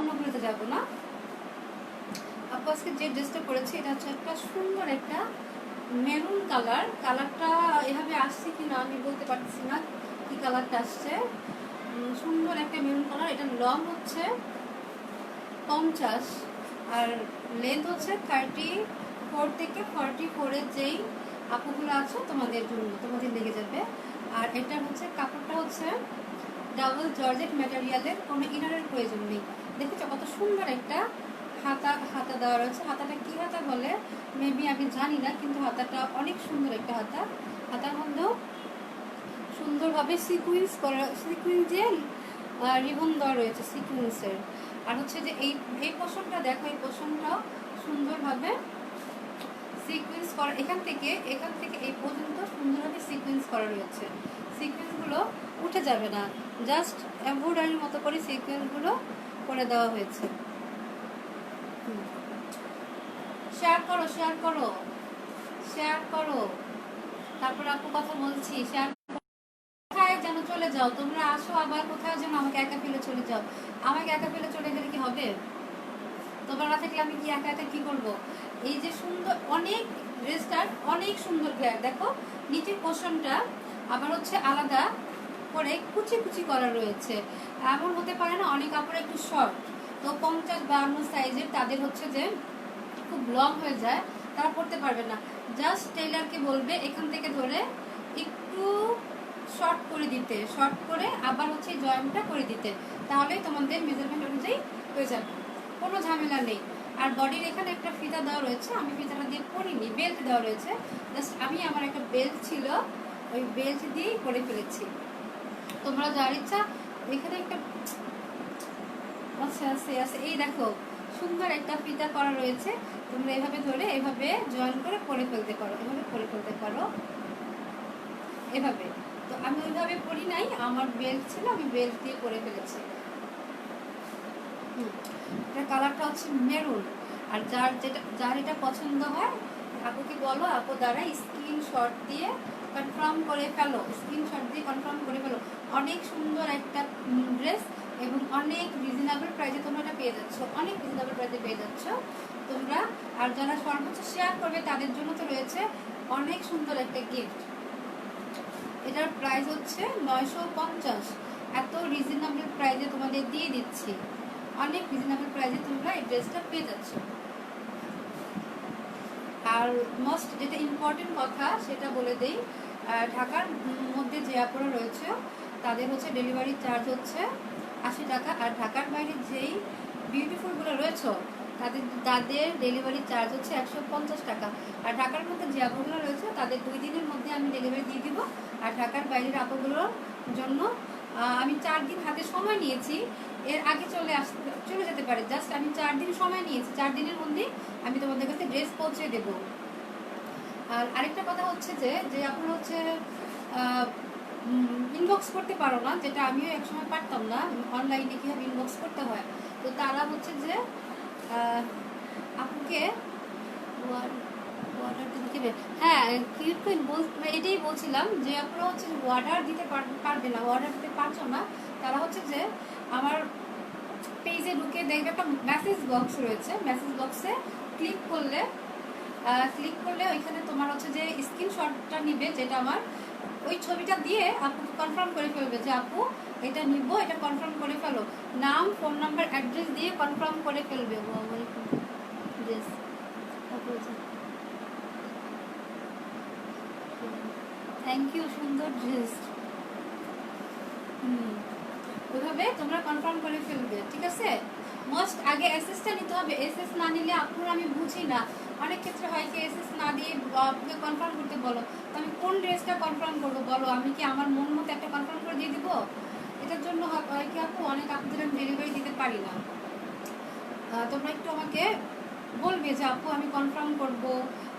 অন্যগুলোতে যাব না। আপু আজকে যে ড্রেসটা পরেছি এটা হচ্ছে একটা সুন্দর একটা মেরুন কালার। কালারটা এভাবে আসছে কিনা আমি বলতে পারছি না কি কালারটা আসছে। সুন্দর একটা মেরুন কালার। এটা লং হচ্ছে 50 আর লেন্থ হচ্ছে 34 থেকে 44-এর যেই আপুগুলো আছে তোমাদের জন্য, তোমাদের লেগে যাবে। আর এটা হচ্ছে কাপড়টা হচ্ছে ডাবল জর্জেট ম্যাটেরিয়ালের, কোনো ইনারের প্রয়োজন নেই। দেখেছো কত সুন্দর একটা হাতা দেওয়া রয়েছে। হাতাটা কি হাতা বলে মেবি আমি জানি না, কিন্তু হাতাটা অনেক সুন্দর একটা হাতা। হাতার মধ্যেও সুন্দরভাবে সিকুয়েন্সে রিবন দেওয়া রয়েছে সিকুয়েন্সের। আর হচ্ছে যে এই পোর্শনটা দেখো, এই পোর্শনটাও সুন্দরভাবে সিকুয়েন্স করা, এখান থেকে এই পর্যন্ত সুন্দরভাবে সিকুয়েন্স করা রয়েছে। সিকুয়েন্সগুলো উঠে যাবে না, জাস্ট এমব্রয়ডারির মতো করে সিকুয়েন্সগুলো করে দেওয়া হয়েছে। শেয়ার করো। তারপর আপু কথা বলছি, শেয়ার কোথায় যেন চলে যাও তোমরা, আসো আবার কোথায় যেন আমাকে একা ফেলে চলে যাও। আমাকে একা ফেলে চলে গেলে কি হবে? তোমরা না থাকলে আমি কি একা একা কি করব? এই যে সুন্দর অনেক ড্রেসটার অনেক সুন্দর ঘের দেখো, নিচের পোর্শনটা আবার হচ্ছে আলাদা করে কুচি কুচি করা রয়েছে। এমন হতে পারে না অনেক কাপড় একটু শর্ট, তো 50-52 সাইজের তাদের হচ্ছে যে খুব লং হয়ে যায়, তারা পরতে পারবে না। জাস্ট টেইলারকে বলবে এখান থেকে ধরে একটু শর্ট করে দিতে, শর্ট করে আবার হচ্ছে জয়েন্টটা করে দিতে, তাহলেই তোমাদের মেজারমেন্ট অনুযায়ী হয়ে যাবে, কোনো ঝামেলা নেই। আর বডির এখানে একটা ফিতা দেওয়া রয়েছে, আমি ফিতাটা দিয়ে পরিনি, বেল্ট দেওয়া রয়েছে। জাস্ট আমি আমার একটা বেল্ট ছিল, ওই বেল্ট দিয়েই করে ফেলেছি। তোমরা যার ইচ্ছা এখানে একটা আছে এই দেখো সুন্দর একটা ফিতা করা রয়েছে, তোমরা এভাবে ধরে এভাবে জয়েন করে পরে ফেলতে পারো, এভাবে পরে ফেলতে পারো এভাবে। তো আমি ওইভাবে পরি নাই, আমার বেল্ট ছিল, আমি বেল্ট দিয়ে পরে ফেলেছি। এটা কালারটা হচ্ছে মেরুন। আর যার এটা পছন্দ হয় আপুকে বলো, আপু দ্বারা স্ক্রিনশট দিয়ে কনফার্ম করে ফেলো, অনেক সুন্দর একটা ড্রেস এবং অনেক রিজনেবল প্রাইসে তোমরা এটা পেয়ে যাচ্ছ, অনেক রিজনেবল প্রাইসে পেয়ে যাচ্ছ তোমরা। আর যারা সর্বোচ্চ শেয়ার করবে তাদের জন্য তো রয়েছে অনেক সুন্দর একটা গিফট। এটার প্রাইস হচ্ছে 950। এত রিজনেবল প্রাইসে তোমাদের দিয়ে দিচ্ছি, অনেক রিজনেবল প্রাইসে তোমরা এই ড্রেসটা পেয়ে যাচ্ছ। আর মোস্ট যেটা ইম্পর্টেন্ট কথা সেটা বলে দেই, ঢাকার মধ্যে যে আপুরা রয়েছে তাদের হচ্ছে ডেলিভারি চার্জ হচ্ছে 80 টাকা। আর ঢাকার বাইরে যেই বিউটিফুলগুলো রয়েছে তাদের ডেলিভারি চার্জ হচ্ছে 150 টাকা। আর ঢাকার মধ্যে যে আপুগুলো রয়েছে তাদের 2 দিনের মধ্যে আমি ডেলিভারি দিয়ে দিব। আর ঢাকার বাইরের আপুগুলোর জন্য আমি 4 দিন হাতে সময় নিয়েছি, এর আগে চলে যেতে পারে, জাস্ট আমি 4 দিন সময় নিয়েছি, 4 দিনের মধ্যে আমি তোমাদের কাছে ড্রেস পৌঁছে দেব। আর আরেকটা কথা হচ্ছে যে আপনারা হচ্ছে ইনবক্স করতে পারো না, যেটা আমিও একসময় পারতাম না, অনলাইনে কীভাবে ইনবক্স করতে হয়। তো তারা হচ্ছে যে আপুকে হ্যাঁ এটাই বলছিলাম যে আপনারা হচ্ছে অর্ডার দিতে পারবে না, অর্ডার দিতে পারছো না, তারা হচ্ছে যে আমার পেজে ঢুকে দেখবে একটা মেসেজ বক্স রয়েছে, মেসেজ বক্সে ক্লিক করলে ওইখানে তোমার হচ্ছে যে স্ক্রিনশটটা নিবে, যেটা আমার ওই ছবিটা দিয়ে আপু কনফার্ম করে ফেলবে যে আপু এটা নিব, এটা কনফার্ম করে ফেলো, নাম ফোন নাম্বার অ্যাড্রেস দিয়ে কনফার্ম করে ফেলবে। থ্যাংক ইউ, সুন্দর ড্রেস। ওইভাবে তোমরা কনফার্ম করে ফেলবে, ঠিক আছে? মাস্ট আগে এসএসটা নিতে হবে, এসএস না নিলে আপুর আমি বুঝি না, অনেক ক্ষেত্রে হয় কি এসএস না দিয়ে আপুকে কনফার্ম করতে বলো, তো আমি কোন ড্রেসটা কনফার্ম করবো বলো? আমি কি আমার মন মতো একটা কনফার্ম করে দিয়ে দিব? এটার জন্য হয় কি আপু অনেক আপুদের আমি ডেলিভারি দিতে পারি না। তোমরা একটু আমাকে বলবে যে আপু আমি কনফার্ম করব,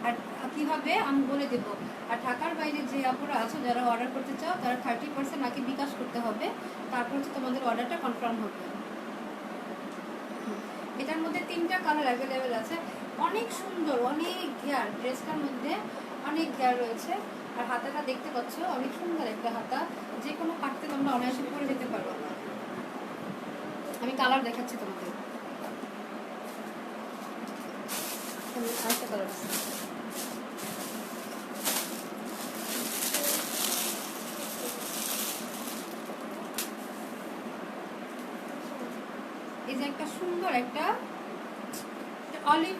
আর কীভাবে আমি বলে দেবো। আর ঢাকার বাইরে যে আপুরা আছে যারা অর্ডার করতে চাও তারা 30% আগে বিকাশ করতে হবে, তারপর হচ্ছে তোমাদের অর্ডারটা কনফার্ম হবে। এটার মধ্যে 3টা কালার অ্যাভেলেবেল আছে, অনেক সুন্দর, অনেক ঘেয়ার, ড্রেসটার মধ্যে অনেক ঘেয়ার রয়েছে। আর হাতাটা দেখতে পাচ্ছ অনেক সুন্দর একটা হাতা, যে কোনো পাটতে তোমরা অনায়াসে পরে যেতে পারো। আমি কালার দেখাচ্ছি তোমাদের। আরেকটা কালার আছে। এই যে একটা সুন্দর একটা অলিভ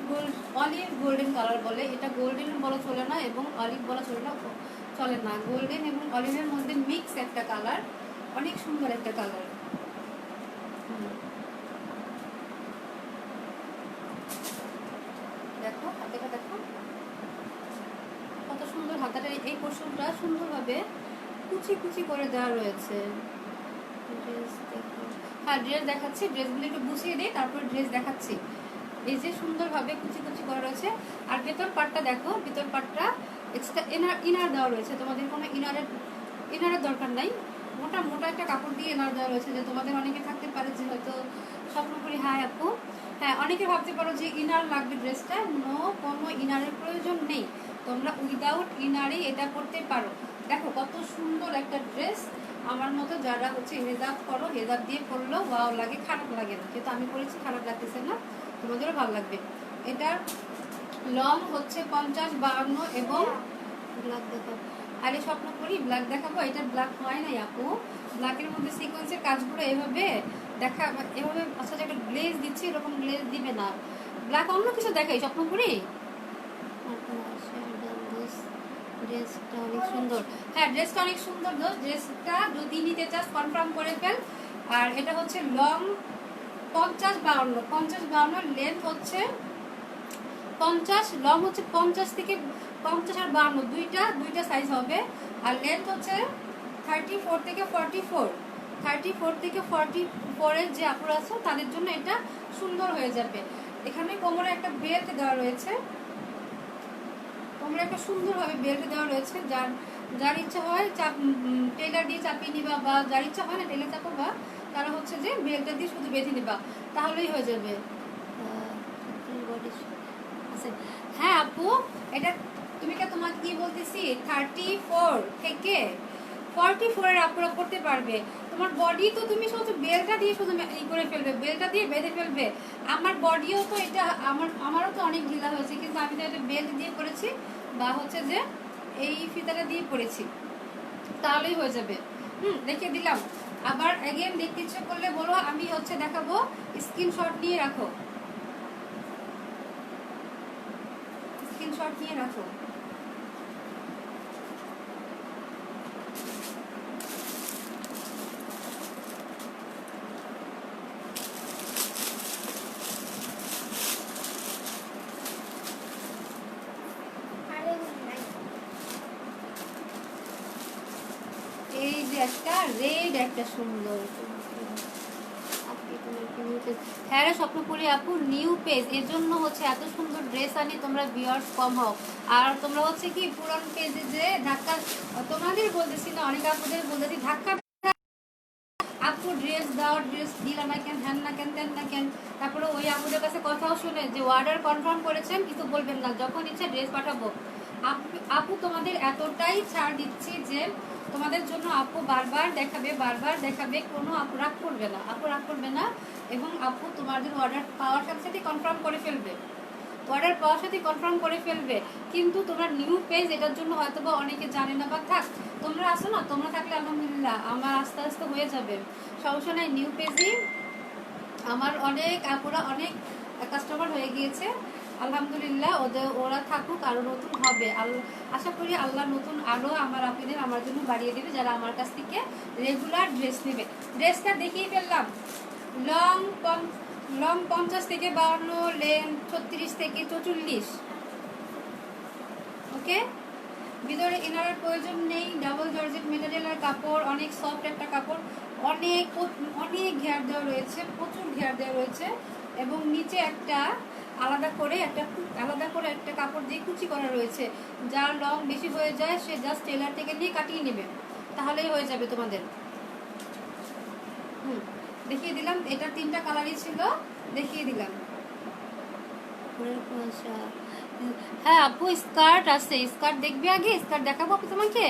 গোল্ডেন কালার বলে, এটা গোল্ডেন বলা চলে না এবং অলিভ বলা চলে না, গোল্ডেন এবং অলিভের মধ্যে মিক্স একটা কালার, অনেক সুন্দর একটা কালার। দেখো হাতাটা, দেখো কত সুন্দর হাতাটা, এই পোর্শনটা সুন্দরভাবে কুচি কুচি করে দেওয়া রয়েছে। ড্রেস দেখো, হ্যাঁ ড্রেস দেখাচ্ছি, ড্রেসগুলো একটু গুছিয়ে দিই তারপর ড্রেস দেখাচ্ছি। এই যে সুন্দরভাবে কুচি কুচি করা রয়েছে। আর ভেতর পাটটা দেখো, ভেতর পাটটা এক্সট্রা ইনার দেওয়া রয়েছে, তোমাদের কোনো ইনারের দরকার নাই, মোটা মোটা একটা কাপড় দিয়ে ইনার দেওয়া রয়েছে। যে তোমাদের অনেকে থাকতে পারে যে হয়তো স্বপ্ন করি হাই আপু, হ্যাঁ অনেকে ভাবতে পারো যে ইনার লাগবে ড্রেসটা, নো, কোনো ইনারের প্রয়োজন নেই, তোমরা উইদাউট ইনারই এটা করতে পারো। দেখো কত সুন্দর একটা ড্রেস, আমার মতো যারা হচ্ছে হেজাব করো, হেজাব দিয়ে পরলেও ওয়াও লাগে, খারাপ লাগে না, কিন্তু আমি পরেছি খারাপ লাগতেছে না, তোমাদেরও ভালো লাগবে। এটার লং হচ্ছে 50-52 এবং ব্ল্যাক দেখাবো, আরে স্বপ্ন করি ব্ল্যাক দেখাবো, এটা ব্ল্যাক হয় নাই আপু, ব্ল্যাকের মধ্যে সিকোয়েন্সের কাজগুলো এভাবে দেখা, এভাবে আচ্ছা একটা গ্লেজ দিচ্ছি, এরকম গ্লেজ দিবে না, ব্ল্যাক অন্য কিছু দেখাই স্বপ্ন করি। ড্রেসটা অনেক সুন্দর, হ্যাঁ ড্রেসটা অনেক সুন্দর, ড্রেসটা যদি নিতে চাস কনফার্ম করে ফেল। আর এটা হচ্ছে লং 50-52, লেন্থ হচ্ছে 50, লং হচ্ছে 50 থেকে 50 আর 52 দুইটা সাইজ হবে। আর লেন্থ হচ্ছে 34 থেকে 44 এর যে আপুরা আছে তাদের জন্য এটা সুন্দর হয়ে যাবে। এখানে কোমরে একটা বেল্ট দেওয়া রয়েছে, কোমরে একটা সুন্দরভাবে বেল্ট দেওয়া রয়েছে, যার ইচ্ছা হয় টেলার দিয়ে চাপিয়ে নিবা, বা যার ইচ্ছা হয় না টেলার চাপাবা, তারা হচ্ছে যে বেল্টটা দিয়ে শুধু বেঁধে নিবা, তাহলেই হয়ে যাবে। হ্যাঁ আপু, এটা তুমি কে তোমাকে কি বলতেছি, 34 থেকে 44 এর আপুরা করতে পারবে। তোমার বডি তো তুমি শুধু বেলটা দিয়ে শুধু ই করে ফেলবে, বেলটা দিয়ে বেঁধে ফেলবে। আমার বডিও তো এটা, আমারও তো অনেক ঢিলা হয়েছে, কিন্তু আমি তো এটা বেল্ট দিয়ে করেছি, বা হচ্ছে যে এই ফিতাটা দিয়ে পরেছি, তাহলেই হয়ে যাবে। দেখিয়ে দিলাম। আবার এগেন দেখতে ইচ্ছে করলে বলো, আমি হচ্ছে দেখাবো, স্ক্রিনশট নিয়ে রাখো, স্ক্রিনশট নিয়ে রাখো। এই যে একটা রেড, একটা সুন্দর, হ্যাঁ রে স্বপ্ন করি আপু, নিউ পেজ, এর জন্য হচ্ছে এত সুন্দর ড্রেস আনি, তোমরা ভিউয়ার্স কম হও। আর তোমরা হচ্ছে কি পুরান পেজে যে ধাক্কা, তোমাদের বলতেছি না, অনেক আপুদের বলতেছি ধাক্কা, আপু ড্রেস দাও, ড্রেস দিলা না কেন, হ্যান না কেন, তেন না কেন, তারপরে ওই আপুদের কাছে কথাও শুনে যে অর্ডার কনফার্ম করেছেন কিন্তু বলবেন না, যখন ইচ্ছা ড্রেস পাঠাবো। আপু তোমাদের এতটাই ছাড় দিচ্ছি যে তোমাদের জন্য আপু বারবার দেখাবে, কোনো আপু রাগ করবে না, আপু রাগ করবে না, এবং আপু তোমাদের অর্ডার পাওয়ার সাথে সাথে কনফার্ম করে ফেলবে, অর্ডার পাওয়ার সাথে কনফার্ম করে ফেলবে। কিন্তু তোমরা নিউ পেজ, এটার জন্য হয়তো বা অনেকে জানে না, বা থাক তোমরা আসো না, তোমরা থাকলে আলহামদুলিল্লাহ আমার আস্তে আস্তে হয়ে যাবে, সমস্যা নাই। নিউ পেজই আমার অনেক আপুরা, অনেক কাস্টমার হয়ে গিয়েছে আলহামদুলিল্লাহ, ওরা থাকুক, আরো নতুন হবে, আশা করি আল্লাহ নতুন আরো আমার আপুদের আমার জন্য বাড়িয়ে দেবে, যারা আমার কাছ থেকে রেগুলার ড্রেস নেবে। ড্রেসটা দেখিয়ে ফেললাম, লং 50 থেকে 52, লেন্থ 36 থেকে 44, ওকে। ভিতরে ইনারের প্রয়োজন নেই, ডাবল জর্জেট মেটেরিয়ালের কাপড়, অনেক সফট একটা কাপড়, অনেক ঘের দেওয়া রয়েছে, প্রচুর ঘের দেওয়া রয়েছে, এবং নিচে একটা আলাদা করে একটা কাপড় দিয়ে কুচি করা রয়েছে, যার লং বেশি হয়ে যায় সে জাস্ট টেলার থেকে নিয়ে কাটিয়ে নেবে, তাহলেই হয়ে যাবে তোমাদের। দেখিয়ে দিলাম, এটা 3টা কালারই ছিল, দেখিয়ে দিলাম। হ্যাঁ আপু স্কার্ট আছে, স্কার্ট দেখবি আগে, স্কার্ট দেখাবো আপু তোমাকে।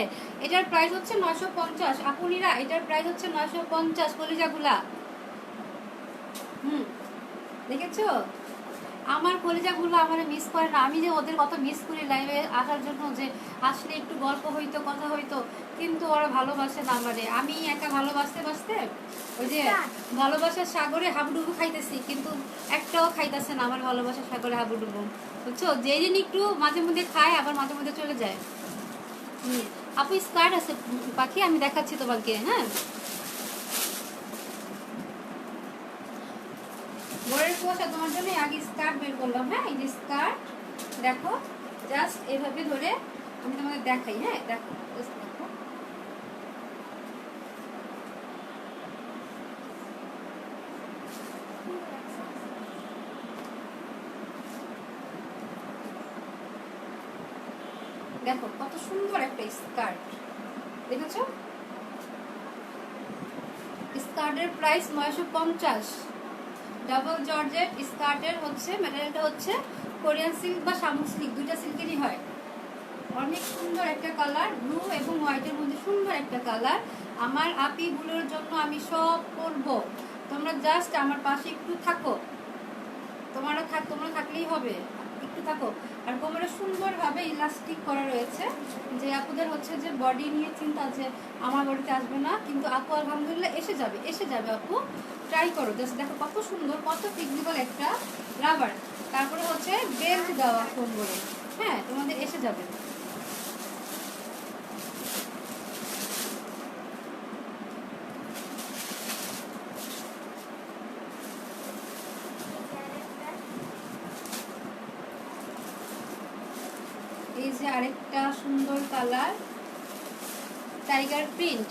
এটার প্রাইস হচ্ছে 950 আপুনিরা, এটার প্রাইস হচ্ছে 950 কলিজাগুলা। দেখেছো, আমার কলিজাগুলো আমার মিস করে না, আমি যে ওদের কত মিস করি লাইভে আসার জন্য, যে আসলে একটু গল্প হইতো, কথা হইতো, কিন্তু ওরা ভালোবাসে না আমারে। আমি একা ভালোবাসতে বাসতে ওই যে ভালোবাসার সাগরে হাবুডুবু খাইতেছি, কিন্তু একটাও খাইতেছে না আমার ভালোবাসার সাগরে হাবুডুবু, বুঝছো? যেই দিন একটু মাঝে মধ্যে খায়, আবার মাঝে মধ্যে চলে যায়। আপু স্কার্ট আছে পাখি, আমি দেখাচ্ছি তোমাকে। হ্যাঁ, বরের কুয়াশা তোমার জন্য আগে স্কার্ট বের করলাম। হ্যাঁ, এই যে স্কার্ট দেখো, জাস্ট এভাবে ধরে আমি তোমাদের দেখাই। হ্যাঁ দেখো, দেখো দেখো কত সুন্দর একটা স্কার্ট, দেখেছো? স্কার্টের প্রাইস 950। ডাবল জর্জেট স্কার্টের হচ্ছে ম্যাটেরিয়ালটা হচ্ছে কোরিয়ান সিল্ক বা শামুক সিল্ক, দুইটা সিল্কেরই হয়। অনেক সুন্দর একটা কালার, ব্লু এবং হোয়াইটের মধ্যে সুন্দর একটা কালার। আমার আপিগুলোর জন্য আমি সব করবো, তোমরা জাস্ট আমার পাশে একটু থাকো, তোমরা থাকলেই হবে, একটু থাকো। আর কোমরে সুন্দরভাবে ইলাস্টিক করা রয়েছে। যে আপুদের হচ্ছে যে বডি নিয়ে চিন্তা, যে আমার বডিতে আসবে না, কিন্তু আপু আলহামদুলিল্লাহ এসে যাবে আপু, ট্রাই করো। জাস্ট দেখো কত সুন্দর, কত ফ্লেক্সিবল একটা রাবার। তারপরে হচ্ছে বেল্ট দেওয়া কোমরে। হ্যাঁ, তোমাদের এসে যাবে। এই যে আরেকটা সুন্দর colour, tiger print,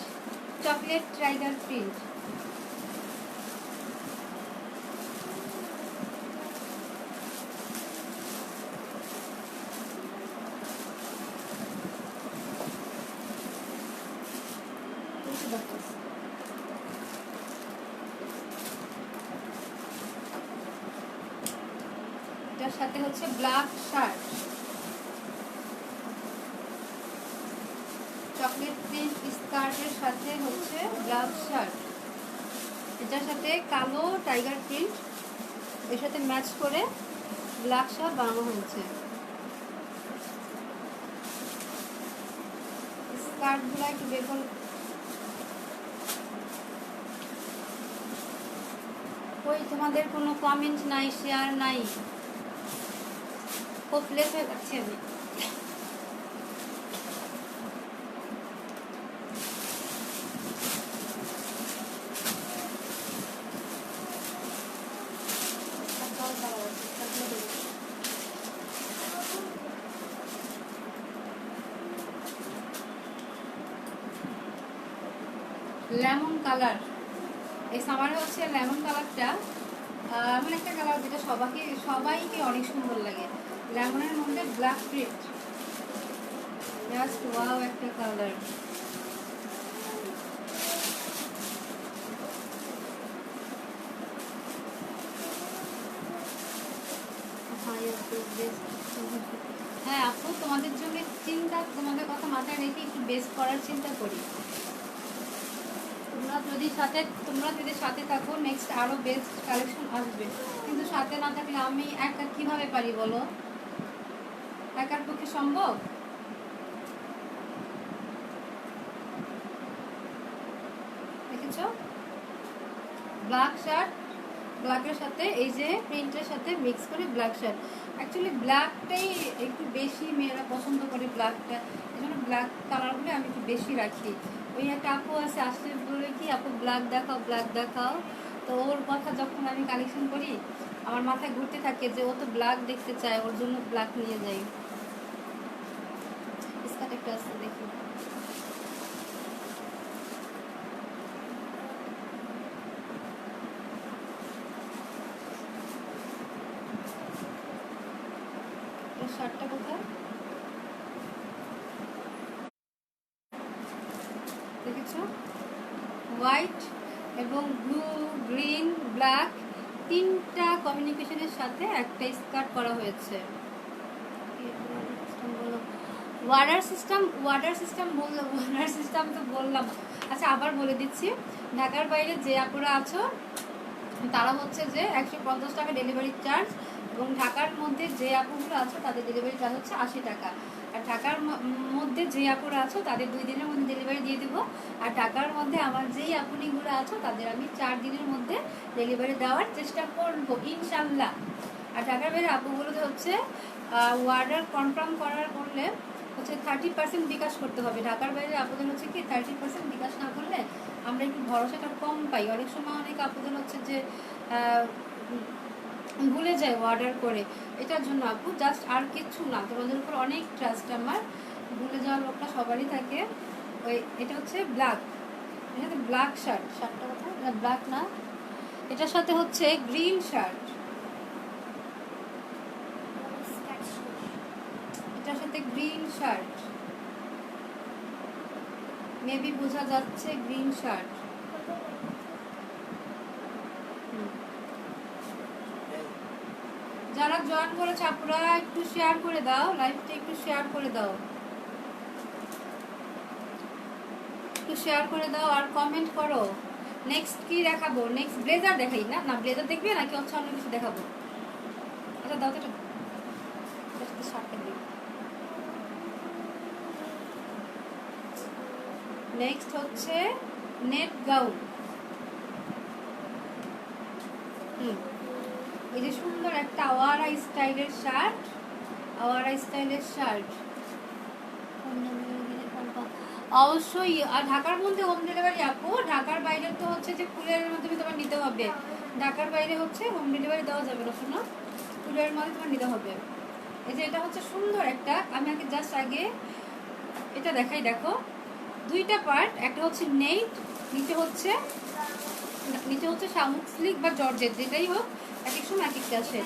chocolate tiger print. এটার সাথে হচ্ছে ব্ল্যাক শার্ট, চকলেট প্রিন্ট স্কার্টের সাথে হচ্ছে ব্ল্যাক শার্ট, এটার সাথে কালো টাইগার প্রিন্ট, এর সাথে ম্যাচ করে ব্ল্যাক শার্ট বানানো হয়েছে। স্কার্টগুলো একটু বের, ওই তোমাদের কোনো কমেন্ট নাই, শেয়ার নাই, হোপলেস হয়ে যাচ্ছি আমি। লেমন কালার, এই সামারে হচ্ছে লেমন কালারটা এমন একটা কালার যেটা সবাইকে অনেক সুন্দর লাগে। লেমনের মধ্যে ব্ল্যাক প্রিন্ট, জাস্ট ওয়াও একটা কালার। হ্যাঁ আপু, তোমাদের জন্য চিন্তা, তোমাদের কথা মাথায় রেখে একটু বেস্ট করার চিন্তা করি। তোমরা যদি সাথে থাকো, নেক্সট আরো বেস্ট কালেকশন আসবে। কিন্তু সাথে না থাকলে আমি একা কিভাবে পারি বলো? একার পক্ষে সম্ভব? দেখেছো, ব্ল্যাক শার্ট, ব্ল্যাকের সাথে এই যে প্রিন্টের সাথে মিক্স করে ব্ল্যাক শার্ট। অ্যাকচুয়ালি ব্ল্যাকটাই একটু বেশি মেয়েরা পছন্দ করে, ব্ল্যাকটা, এই জন্য ব্ল্যাক কালারগুলো আমি একটু বেশি রাখি। ওই একটা আপু আছে, আসলে বলে কি আপু ব্ল্যাক দেখাও, ব্ল্যাক দেখাও। তো ওর কথা যখন আমি কালেকশন করি, আমার মাথায় ঘুরতে থাকে যে ও তো ব্ল্যাক দেখতে চায়, ওর জন্য ব্ল্যাক নিয়ে যাই। স্কার্ট একটা আছে, দেখি। শার্টটা কোথায় দেখেছো? হোয়াইট এবং ব্লু, গ্রিন, ব্ল্যাক, তিনটা কমিউনিকেশনের সাথে একটা স্কার্ট করা হয়েছে। ওয়াটার সিস্টেম তো বললাম। আচ্ছা, আবার বলে দিচ্ছি, ঢাকার বাইরে যে আপুরা আছো, তারা হচ্ছে যে 150 টাকা ডেলিভারি চার্জ, এবং ঢাকার মধ্যে যে আপুগুলো আছে তাদের ডেলিভারি চার্জ হচ্ছে 80 টাকা। আর ঢাকার মধ্যে যে আপুরা আছো তাদের 2 দিনের মধ্যে ডেলিভারি দিয়ে দেবো। আর ঢাকার মধ্যে আমার যেই আপুনিগুলো আছো তাদের আমি 4 দিনের মধ্যে ডেলিভারি দেওয়ার চেষ্টা করবো ইনশাল্লাহ। আর ঢাকার বাইরে আপুগুলোতে হচ্ছে অর্ডার কনফার্ম করলে হচ্ছে 30% বিকাশ করতে হবে। ঢাকার বাইরে আপুদের হচ্ছে কি 30% বিকাশ না করলে আমরা একটু ভরসাটা কম পাই। অনেক সময় অনেক আপুদের হচ্ছে যে ভুলে যায় অর্ডার করে, এটার জন্য আপু জাস্ট আর কিচ্ছু না, তোমাদের উপর অনেক ট্রাস্ট আমার। ভুলে যাওয়ার লোকটা সবারই থাকে। ওই এটা হচ্ছে ব্ল্যাক, এটা ব্ল্যাক শার্টটা কথা না, ব্ল্যাক না, এটার সাথে হচ্ছে গ্রিন শার্ট, এটার সাথে গ্রিন শার্ট, মেবি বোঝা যাচ্ছে গ্রিন শার্ট। যারা জয়েন করেছে আপুরা একটু শেয়ার করে দাও, লাইভটা একটু শেয়ার করে দাও, একটু শেয়ার করে দাও আর কমেন্ট করো। নেক্সট কি দেখাবো? নেক্সট ব্লেজার দেখাই না? না ব্লেজার দেখবে নাকি হচ্ছে অন্য কিছু দেখাবো? আচ্ছা দাও তো এটা শার্টটা দিই। নেক্সট হচ্ছে নেট গাউন। এই যে সুন্দর একটা আওয়ারা স্টাইলের শার্ট, আওয়ারা স্টাইলের শার্ট অবশ্যই। আর ঢাকার মধ্যে হোম ডেলিভারি আপু, ঢাকার বাইরে তো হচ্ছে যে কুরিয়ারের মাধ্যমে তোমার নিতে হবে। ঢাকার বাইরে হচ্ছে হোম ডেলিভারি দেওয়া যাবে না, শোনো, কুরিয়ারের মাধ্যমে তোমার নিতে হবে। এই যে এটা হচ্ছে সুন্দর একটা, আমি আগে এটা দেখাই, দেখো দুইটা পার্ট, একটা হচ্ছে নেট, নিচে হচ্ছে শামুক সিল্ক বা জর্জেট, যেটাই হোক এক এক সময় এক একটা আসে।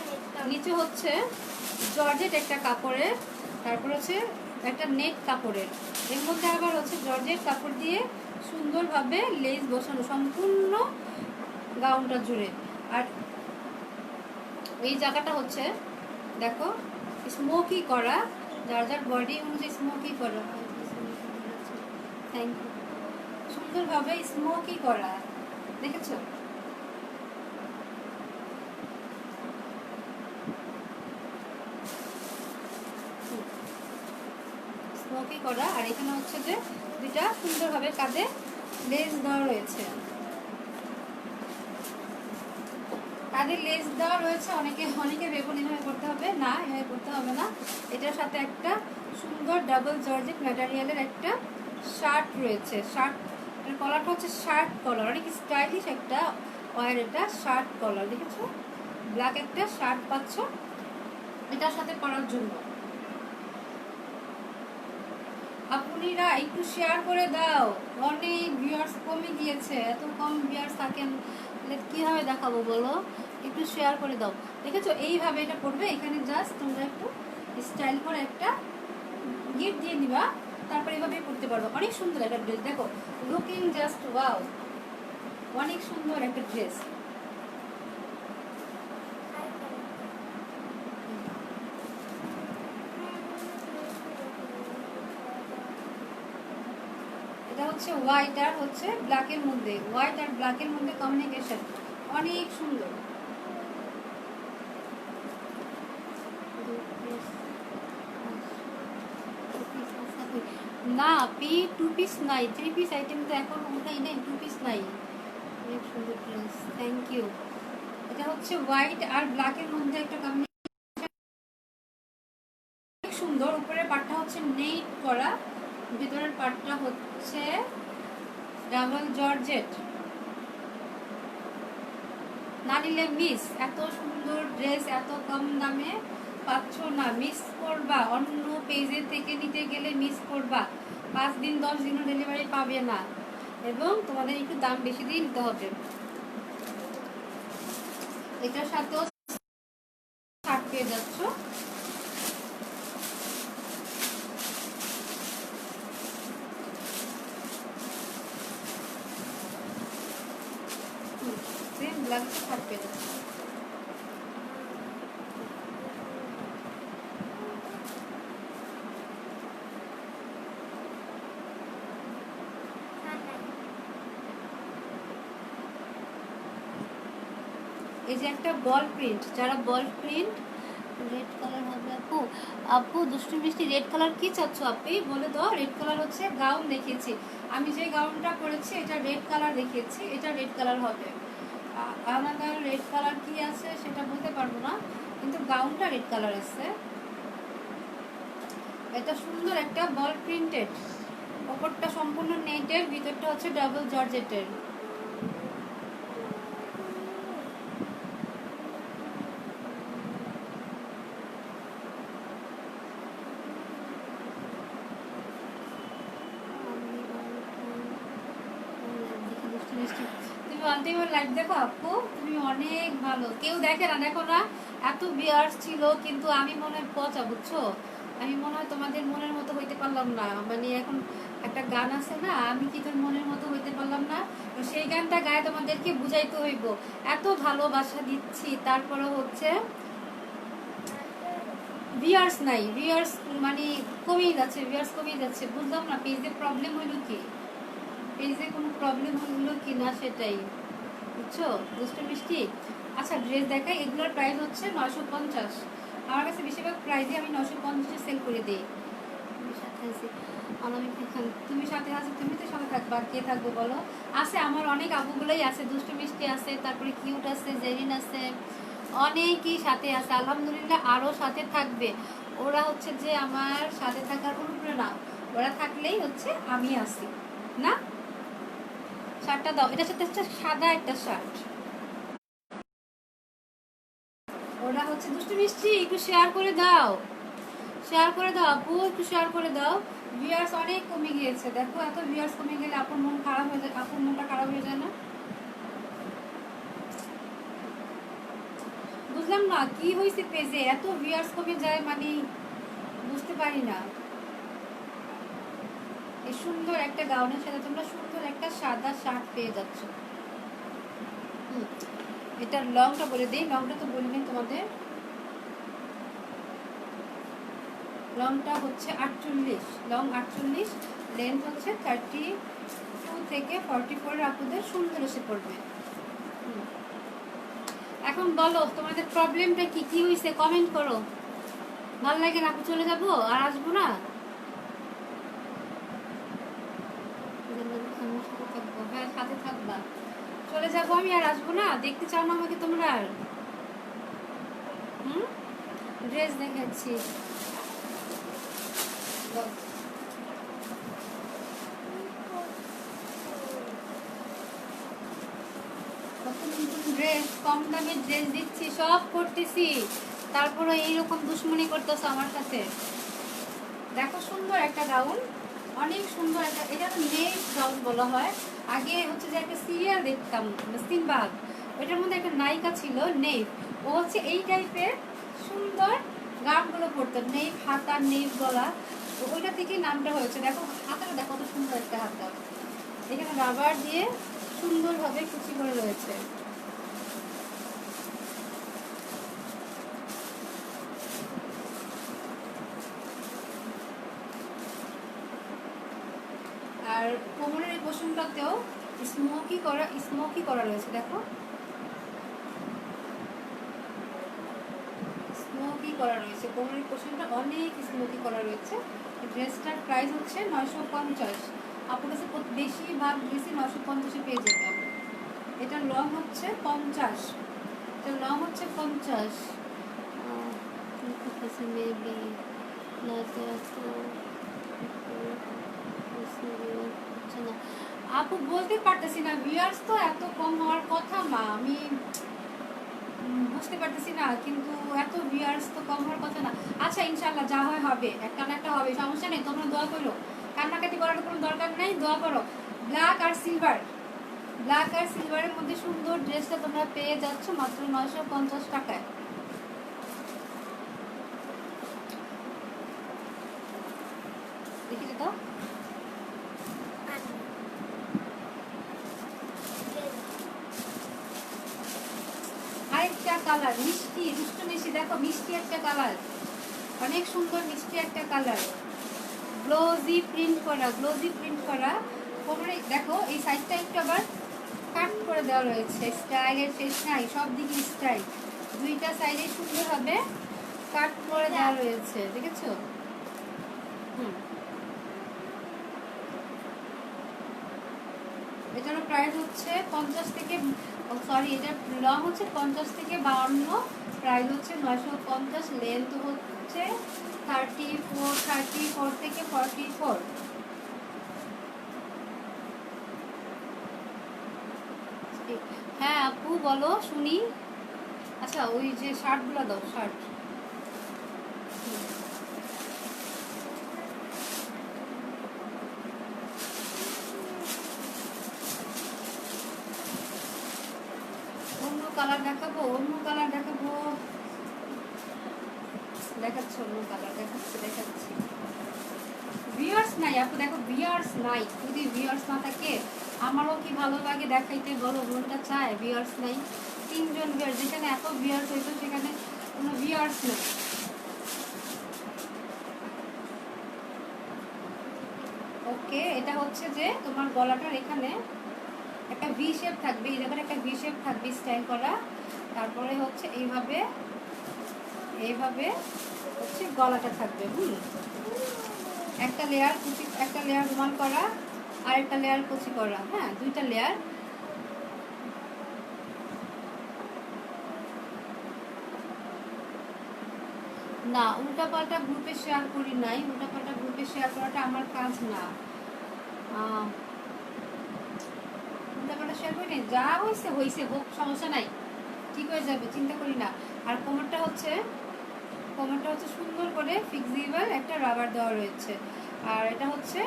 নিচে হচ্ছে জর্জেট একটা কাপড়ের, তারপর হচ্ছে একটা নেট কাপড়ের, এর মধ্যে আবার হচ্ছে জর্জেট কাপড় দিয়ে সুন্দরভাবে লেস বসানো সম্পূর্ণ গাউনটা জুড়ে। আর এই জায়গাটা হচ্ছে দেখো স্মোকি করা, যার যার বডি অনুযায়ী স্মোকি করা, থ্যাংক ইউ, সুন্দরভাবে স্মোকি করা, দেখেছো? স্মোকি করা। আর এখানে হচ্ছে যে দুইটা সুন্দরভাবে কাঁধে লেস দেওয়া রয়েছে, কাঁধে লেস দেওয়া রয়েছে। অনেকে বেগুন এভাবে করতে হবে না, এভাবে করতে হবে না। এটার সাথে একটা সুন্দর ডাবল জর্জেট ম্যাটেরিয়ালের একটা শার্ট রয়েছে। শার্টের কলারটা হচ্ছে শার্ট কলার, অনেক স্টাইলিশ একটা ওয়ার, এটা শার্ট কলার, দেখেছো? ব্ল্যাক একটা শার্ট পাচ্ছ এটার সাথে পরার জন্য। আপুনিরা একটু শেয়ার করে দাও, অনেক ভিউয়ার্স কমে গিয়েছে, এত কম ভিউয়ার্স থাকেন কিভাবে দেখাবো বলো? একটু শেয়ার করে দাও। দেখেছো এইভাবে এটা পড়বে, এখানে জাস্ট তোমরা একটু স্টাইল করে একটা গিফট দিয়ে দিবা, তারপর এভাবে পড়তে পারবো। অনেক সুন্দর একটা ড্রেস, দেখো লুকিং জাস্ট ওয়াও, অনেক সুন্দর একটা ড্রেস। এটা হচ্ছে হোয়াইট আর হচ্ছে ব্ল্যাকের মধ্যে, হোয়াইট আর ব্ল্যাকের মধ্যে কমিউনিকেশন, অনেক সুন্দর। না টু পিস নাই, 3 পিস আইটেম তো এখন ওটাই নেই, 2 পিস নাই। অনেক সুন্দর ড্রেস, থ্যাংক ইউ। এটা হচ্ছে হোয়াইট আর ব্ল্যাকের মধ্যে একটা কম্বিনেশন, অনেক সুন্দর। উপরের পাটটা হচ্ছে নেট করা, ভিতরের পাটটা হচ্ছে ডাবল জর্জেট। না নিলে মিস, এত সুন্দর ড্রেস এত কম দামে পাচ্ছ না, মিস করবা। অন্য পেজের থেকে নিতে গেলে মিস করবা, 5 দিন 10 দিনও ডেলিভারি পাবে না, এবং তোমাদের একটু দাম বেশি দিয়ে নিতে হবে। এটার সাথেও ছাড় পেয়ে যাচ্ছ। সেম ব্লাউজে ছাড় পেয়ে যাচ্ছ। এই যে একটা বল প্রিন্ট, যারা বল প্রিন্ট রেড কালার হবে আপু। আপু দুষ্টু মিষ্টি রেড কালার কি চাচ্ছ আপনি বলে দাও। রেড কালার হচ্ছে গাউন দেখিয়েছি আমি, যে গাউনটা পরেছি এটা রেড কালার দেখিয়েছি, এটা রেড কালার হবে। আমাদের রেড কালার কি আছে সেটা বলতে পারবো না, কিন্তু গাউনটা রেড কালার আছে। এটা সুন্দর একটা বল প্রিন্টেড, ওপরটা সম্পূর্ণ নেটের, ভিতরটা হচ্ছে ডাবল জর্জেটের। তুমি অন্তিমের লাইভ দেখো আপু, তুমি অনেক ভালো। কেউ দেখে না, দেখো না, এত ভিউয়ার্স ছিল কিন্তু আমি মনে হয় পচা, বুঝছো, আমি মনে হয় তোমাদের মনের মতো হইতে পারলাম না। মানে এখন একটা গান আছে না, আমি কি তোর মনের মতো হইতে পারলাম না, তো সেই গানটা গায়ে তোমাদেরকে বুঝাইতে হইব। এত ভালোবাসা দিচ্ছি তারপরে হচ্ছে ভিউয়ার্স নাই, ভিউয়ার্স মানে কমিয়ে যাচ্ছে, ভিউয়ার্স কমিয়ে যাচ্ছে। বুঝলাম না পেজে প্রবলেম হইলো কি, পেজে কোনো প্রবলেম হলো কি না সেটাই, বুঝছো দুষ্টু মিষ্টি। আচ্ছা ড্রেস দেখাই, এগুলোর প্রাইস হচ্ছে 950। আমার কাছে বেশিরভাগ প্রাইসে আমি 950 সেল করে দিই। তুমি সাথে আছো, তুমি তো সাথে থাকবা, কে থাকবে বলো। আছে আমার অনেক আপুগুলোই আছে, দুষ্টু মিষ্টি আছে, তারপরে কিউট আছে, জেরিন আছে, অনেকই সাথে আছে আলহামদুলিল্লাহ, আরও সাথে থাকবে। ওরা হচ্ছে যে আমার সাথে থাকার অনুপ্রেরণা, ওরা থাকলেই হচ্ছে আমি আসি না। শার্টটা দাও, এটার সাথে হচ্ছে সাদা একটা শার্ট। ওরা হচ্ছে দুষ্টু মিষ্টি, একটু শেয়ার করে দাও, শেয়ার করে দাও আপু, একটু শেয়ার করে দাও। ভিউয়ার্স অনেক কমে গিয়েছে, দেখো এত ভিউয়ার্স কমে গেলে আপুর মন খারাপ হয়ে যায়, আপুর মনটা খারাপ হয়ে যায় না। বুঝলাম না কি হয়েছে পেজে এত ভিউয়ার্স কমে যায়, মানে বুঝতে পারি না। এই সুন্দর একটা গাউনের সাথে তোমরা সুন্দর একটা সাদা শার্ট পেয়ে যাচ্ছ। এটার লংটা বলে দিই, লংটা তো বলিনি তোমাদের, লংটা হচ্ছে 48, লং 48, লেন্থ হচ্ছে 32 থেকে 44 আপনাদের সুন্দর এসে পড়বে। এখন বলো তোমাদের প্রবলেমটা কি কি হয়েছে, কমেন্ট করো। ভালো লাগে না, চলে যাবো আর আসবো না, হ্যাঁ সাথে থাকবা, চলে যাবো আমি আর আসবো না, দেখতে চাও না আমাকে তোমরা আর। ড্রেস দেখাচ্ছি, ড্রেস কম দামে ড্রেস দিচ্ছি, সব করতেছি, তারপরে এইরকম দুশ্মনী করতেছো আমার সাথে। দেখো সুন্দর একটা গাউন, অনেক সুন্দর একটা, এটা তো নেভ গাউন বলা হয়। আগে হচ্ছে যে একটা সিরিয়াল দেখতাম সিনবাদ, ওইটার মধ্যে একটা নায়িকা ছিল নেভ, ও হচ্ছে এই টাইপের সুন্দর গাউনগুলো পরতো, নেভ হাতা নেভ গলা, তো ওইটা থেকেই নামটা হয়েছে। দেখো হাতাটা দেখো কত সুন্দর একটা হাতা, এখানে রাবার দিয়ে সুন্দরভাবে কুচি করে রয়েছে। আর কোমরের এই পোর্শনটাতেও স্মোকি করা রয়েছে, দেখো স্মোকি করা রয়েছে, কোমরের পোর্শনটা অনেক স্মোকি করা রয়েছে। ড্রেসটার প্রাইস হচ্ছে 950। আপনার কাছে বেশিরভাগ ড্রেসই 950-এ পেয়ে যাবেন। এটার লং হচ্ছে 50, এটার লং হচ্ছে 50। মেবি না আপু বলতে পারতেছি না, ভিউয়ার্স তো এত কম হওয়ার কথা না, আমি বুঝতে পারতেছি না, কিন্তু এত ভিউয়ার্স তো কম হওয়ার কথা না। আচ্ছা ইনশাল্লাহ যা হয় হবে, একটা না একটা হবে, সমস্যা নেই, তোমরা দোয়া করো, কান্নাকাটি করার কোনো দরকার নেই, দোয়া করো। ব্ল্যাক আর সিলভার, ব্ল্যাক আর সিলভারের মধ্যে সুন্দর ড্রেসটা তোমরা পেয়ে যাচ্ছ মাত্র 950 টাকায়। দেখি তো আরেকটা কালার মিষ্টি, দুষ্টু মিষ্টি, দেখো মিষ্টি একটা কালার, অনেক সুন্দর মিষ্টি একটা কালার, গ্লোজি প্রিন্ট করা, গ্লোজি প্রিন্ট করা। কোমরে দেখো এই সাইডটা একটু আবার কাট করে দেওয়া রয়েছে, স্টাইলের শেষ নাই, সব দিকে স্টাইল, দুইটা সাইডে সুন্দরভাবে কাট করে দেওয়া রয়েছে, দেখেছো? এটার প্রাইস হচ্ছে 50 থেকে, সরি এটার লং হচ্ছে 50 থেকে 52, প্রাইস হচ্ছে 950, লেন্থ হচ্ছে 34 থেকে 44। হ্যাঁ আপু বলো শুনি। আচ্ছা ওই যে শার্টগুলো দাও, শার্ট। অন্য কালার দেখাবো, অন্য কালার দেখাবো, দেখাচ্ছি অন্য কালার, দেখাচ্ছি। ভিউয়ার্স নাই আপু, দেখো ভিউয়ার্স নাই, যদি ভিউয়ার্স না থাকে আমারও কি ভালো লাগে দেখাইতে, বলো, মনটা চায়। ভিউয়ার্স নাই, 3 জন ভিউয়ার্স, যেখানে এত ভিউয়ার্স হইতো সেখানে কোনো ভিউয়ার্স নেই। ওকে, এটা হচ্ছে যে তোমার গলাটার এখানে একটা ভি শেপ থাকবে, এই জায়গায় একটা ভি শেপ থাকবে স্টাইল করা, তারপরে হচ্ছে এইভাবে এইভাবে হচ্ছে গলাটা থাকবে। একটা লেয়ার কুচি, একটা লেয়ার রুমাল করা, আর একটা লেয়ার কুচি করা, হ্যাঁ 2টা লেয়ার। না উল্টাপাল্টা গ্রুপে শেয়ার করি নাই, উল্টাপাল্টা গ্রুপে শেয়ার করাটা আমার কাজ না। উল্টাপাল্টা শেয়ার করি নাই, যা হয়েছে হয়েছে, হোক, সমস্যা নাই, ঠিক হয়ে যাবে, চিন্তা করি না। আর কোমরটা হচ্ছে সুন্দর করে ফিক্সিবল একটা রাবার দেওয়া রয়েছে, আর এটা হচ্ছে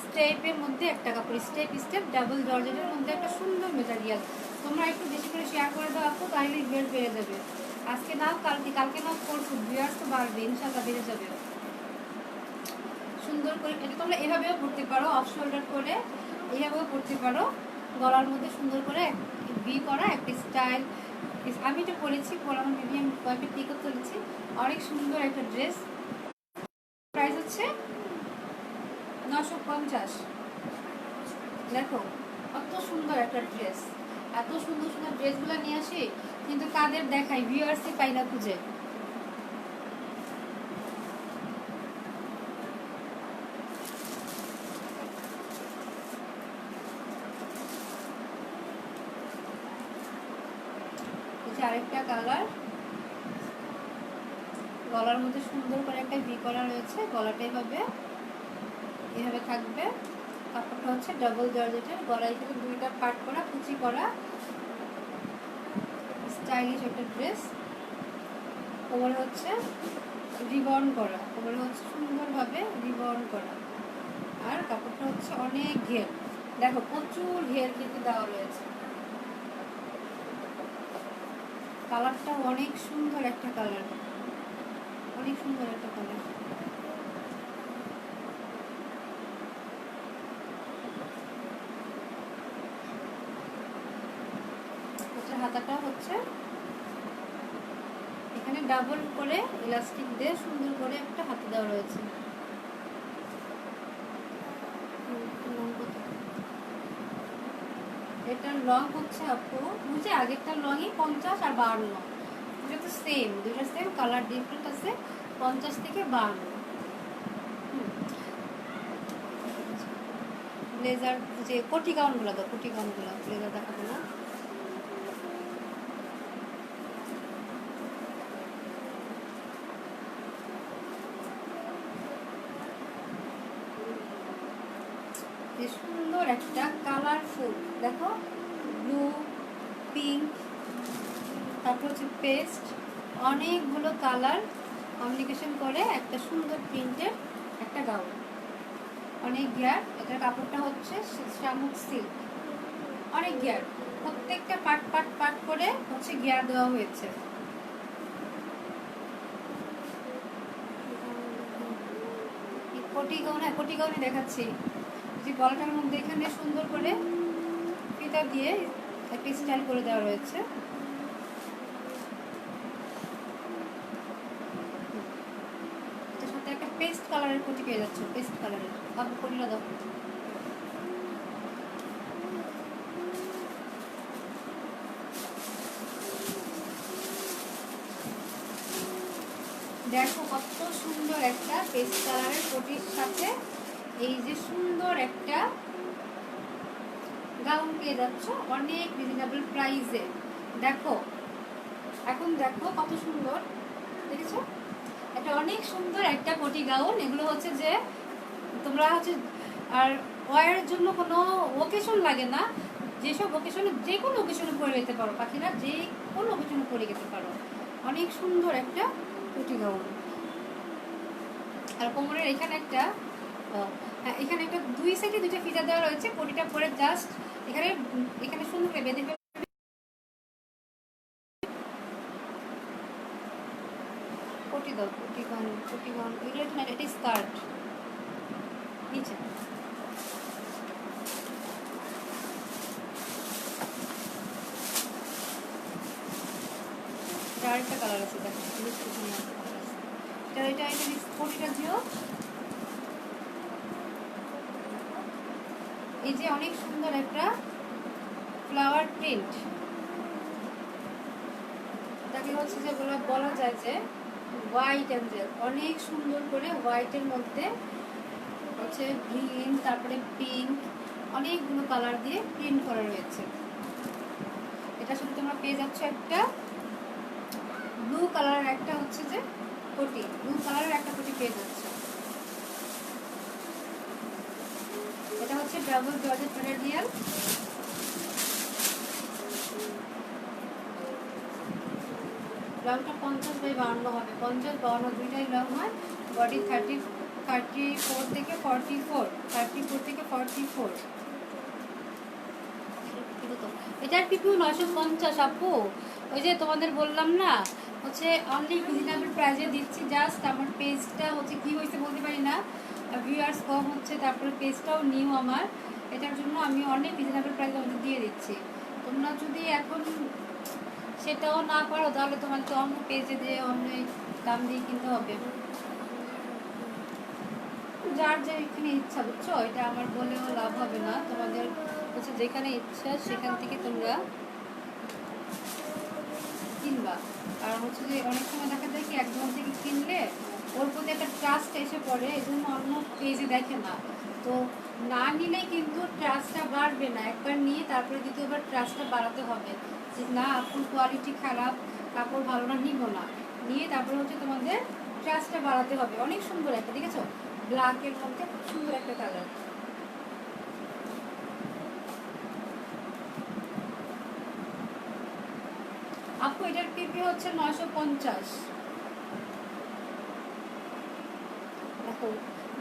স্টেপের মধ্যে একটা কাপড়, স্টেপ ডাবল জর্জেটের মধ্যে একটা সুন্দর মেটেরিয়াল। তোমরা একটু বেশি করে শেয়ার করে দাও আপু, তাহলে বের বেড়ে যাবে। আজকে নাও, কালকে নাও, পরশু ভিউয়ার্স তো বাড়বে, ইনশাআল্লাহ বেড়ে যাবে। সুন্দর করে এটা তোমরা এভাবেও পরতে পারো, অফ শোল্ডার করে এইভাবেও পরতে পারো, গলার মধ্যে সুন্দর করে ভি করা একটা স্টাইল। আমি এটা পরেছি, পরানো বেবি, আমি কয়েকটা টিকও তুলেছি, অনেক সুন্দর একটা ড্রেস। প্রাইস হচ্ছে 950। দেখো কত সুন্দর একটা ড্রেস, এত সুন্দর সুন্দর ড্রেসগুলো নিয়ে আসি, কিন্তু কাদের দেখাই, ভিউয়ার্সই পাই না খুঁজে। আরেকটা কালার, গলার মধ্যে সুন্দর করে একটা ভি করা রয়েছে, গলাটা এভাবে থাকবে, কাপড়টা হচ্ছে ডাবল জর্জেটের, গলায় থেকে 2টা পার্ট করা, কুচি করা, স্টাইলিশ একটা ড্রেস। কোমরে হচ্ছে রিবন করা, কোমরে হচ্ছে সুন্দরভাবে রিবন করা, আর কাপড়টা হচ্ছে অনেক ঘের, দেখো প্রচুর ঘের কিন্তু দেওয়া রয়েছে। কালারটা অনেক সুন্দর একটা কালার, অনেক সুন্দর একটা কালার। হাতাটা হচ্ছে এখানে ডাবল করে ইলাস্টিক দিয়ে সুন্দর করে একটা হাতে দেওয়া রয়েছে। এটার লং হচ্ছে আপু, বুঝে আগেরটার লংই 50 আর 52, দুটো তো সেম, দুটো সেম, কালার ডিফারেন্ট আছে, 50 থেকে 52। ব্লেজার যে কোটি গাউনগুলো দাও, কোটি গাউনগুলো, ব্লেজার দেখাবো না। সুন্দর একটা কালারফুল, দেখো ব্লু, পিঙ্ক, তারপর হচ্ছে পেস্ট, অনেকগুলো কালার কমিউনিকেশন করে একটা সুন্দর প্রিন্টের একটা গাউন, অনেক গিয়ার। এটার কাপড়টা হচ্ছে শামুক সিল্ক, অনেক গিয়ার, প্রত্যেকটা পার্ট করে হচ্ছে গিয়ার দেওয়া হয়েছে। কোটি গাউন, হ্যাঁ কোটি গাউনে দেখাচ্ছি, যে গলাটার মধ্যে এখানে সুন্দর করে ফিতা দিয়ে একটা স্টাইল করে দেওয়া রয়েছে। এটার সাথে একটা পেস্ট কালারের কোটি পেয়ে যাচ্ছে, পেস্ট কালারের, তারপর কোটিটা দাও। দেখো কত সুন্দর একটা পেস্ট কালারের কোটির সাথে এই যে সুন্দর একটা গাউন পেয়ে যাচ্ছ অনেক রিজনেবল প্রাইসে। দেখো এখন দেখো কত সুন্দর, দেখেছো? এটা অনেক সুন্দর একটা কোটি গাউন। এগুলো হচ্ছে যে তোমরা হচ্ছে আর ওয়ারের জন্য কোনো ওকেশন লাগে না, যেসব ওকেশনে যে কোনো ওকেশনে পরে যেতে পারো পাখিরা, যে কোনো ওকেশনে পরে যেতে পারো। অনেক সুন্দর একটা কোটি গাউন। আর কোমরের এখানে একটা হ্যাঁ এখানে একটা দুই সাইডে দুইটা ফিতা দেওয়া রয়েছে। কোটিটা পরে জাস্ট এখানে এখানে সুন্দর করে বেঁধে কোটি দাও, কোটি গাউন এগুলো না, এটা স্কার্ট নিচে। আরেকটা কালার আছে দেখো, এটা কোটিটা দিও। এই যে অনেক সুন্দর একটা ফ্লাওয়ার প্রিন্ট, তাকে হচ্ছে যে বলা যায় যে হোয়াইট অ্যাঞ্জেল। অনেক সুন্দর করে হোয়াইটের মধ্যে হচ্ছে গ্রিন, তারপরে পিঙ্ক, অনেকগুলো কালার দিয়ে প্রিন্ট করা রয়েছে। এটার সাথে তোমরা পেয়ে যাচ্ছ একটা ব্লু কালারের একটা হচ্ছে যে কোটি, ব্লু কালারের একটা কোটি পেয়ে যাচ্ছ। এটা হচ্ছে ডাবল জর্জেট ম্যাটেরিয়াল। লংটা 50/52 হবে, 50-52 দুইটাই লং হয়। বডি 34 থেকে 44, 34 থেকে 44। এটার পিপিউ 950 আপু। ওই যে তোমাদের বললাম না হচ্ছে অনলি রিজনেবল প্রাইসে দিচ্ছি। জাস্ট আমার পেজটা হচ্ছে কি হয়েছে বলতে পারি না, ভিউয়ার্স কম হচ্ছে, তারপরে পেজটাও নিউ আমার, এটার জন্য আমি অনেক রিজনেবল প্রাইসে আমাদের দিয়ে দিচ্ছি। তোমরা যদি এখন সেটাও না পারো তাহলে তোমাকে অন্য পেজে দিয়ে অনেক দাম দিয়ে কিনতে হবে। যার যেখানে ইচ্ছা, বুঝছো? এটা আমার বলেও লাভ হবে না, তোমাদের হচ্ছে যেখানে ইচ্ছা সেখান থেকে তোমরা কিনবা। আর হচ্ছে যে অনেক সময় দেখা যায় কি একজন থেকে কিনলে ওর প্রতি একটা ট্রাস্ট এসে পড়ে, এই জন্য অন্য পেজে দেখে না। তো না নিলে কিন্তু ট্রাস্টটা বাড়বে না। একবার নিয়ে তারপরে দ্বিতীয়বার ট্রাস্টটা বাড়াতে হবে যে না আপনার কোয়ালিটি খারাপ, কাপড় ভালো না, নিব না। নিয়ে তারপরে হচ্ছে তোমাদের ট্রাস্টটা বাড়াতে হবে। অনেক সুন্দর একটা, দেখেছো? ব্ল্যাকের মধ্যে খুব সুন্দর একটা কালার। আপু এটার পিপি হচ্ছে 950। দেখো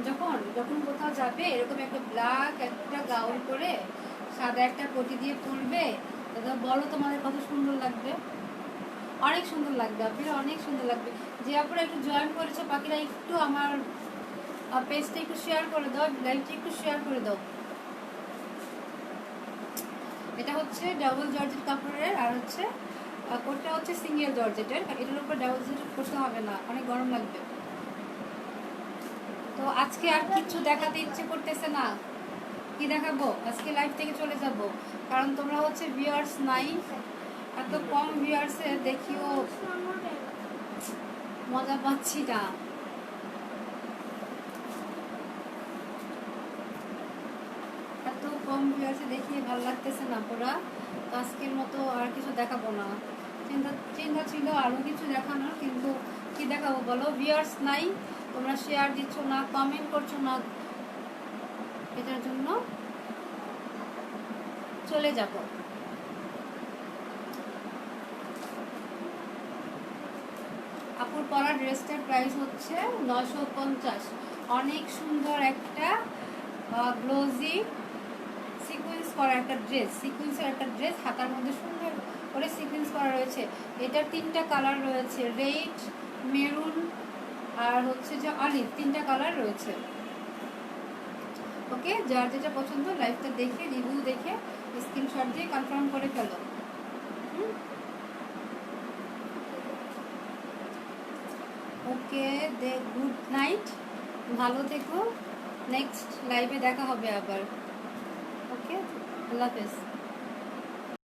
যখন যখন কোথাও যাবে এরকম একটা ব্ল্যাক একটা গাউন করে সাদা একটা কোটি দিয়ে পরবে, দাদা বলো তোমাদের কত সুন্দর লাগবে? অনেক সুন্দর লাগবে আপনারা, অনেক সুন্দর লাগবে। যে আপনারা একটু জয়েন করেছো পাখিরা, একটু আমার পেজটা একটু শেয়ার করে দাও, লাইভটা একটু শেয়ার করে দাও। এটা হচ্ছে ডাবল জর্জেট কাপড়ের, আর হচ্ছে কোটটা হচ্ছে সিঙ্গেল জর্জেটের। এটার উপর ডাবল জর্জেট করতে হবে না, অনেক গরম লাগবে। তো আজকে আর কিছু দেখাতে ইচ্ছে করতেছে না, কি দেখাবো? আজকে লাইভ থেকে চলে যাব, কারণ তোমরা হচ্ছে ভিউয়ার্স নাই, এত কম ভিউয়ার্সে দেখিও মজা পাচ্ছি না। এত কম ভিউয়ার্সে দেখিয়ে ভালো লাগতেছে না পুরা। তো আজকের মতো আর কিছু দেখাবো না। চিন্তা ছিল আরও কিছু দেখানোর, কিন্তু কি দেখাবো বলো? ভিউয়ার্স নাই, তোমরা শেয়ার দিচ্ছ না, কমেন্ট করছো না, এটার জন্য চলে যাব। আপুর পরা ড্রেসটার প্রাইস হচ্ছে 950। অনেক সুন্দর একটা গ্লোজি সিকুয়েন্স করা একটা ড্রেস, সিকুয়েন্সের একটা ড্রেস, হাতার মধ্যে সুন্দর করে সিকুয়েন্স করা রয়েছে। এটার 3টা কালার রয়েছে, রেড, মেরুন আর হচ্ছে যে অলিভ, 3টা কালার রয়েছে। ওকে, যার যেটা পছন্দ লাইভটা দেখে রিভিউ দেখে স্ক্রিনশট দিয়ে কনফার্ম করে ফেলো। ওকে, গুড নাইট, ভালো থেকো, নেক্সট লাইভে দেখা হবে আবার। ওকে, আল্লাহ হাফেজ।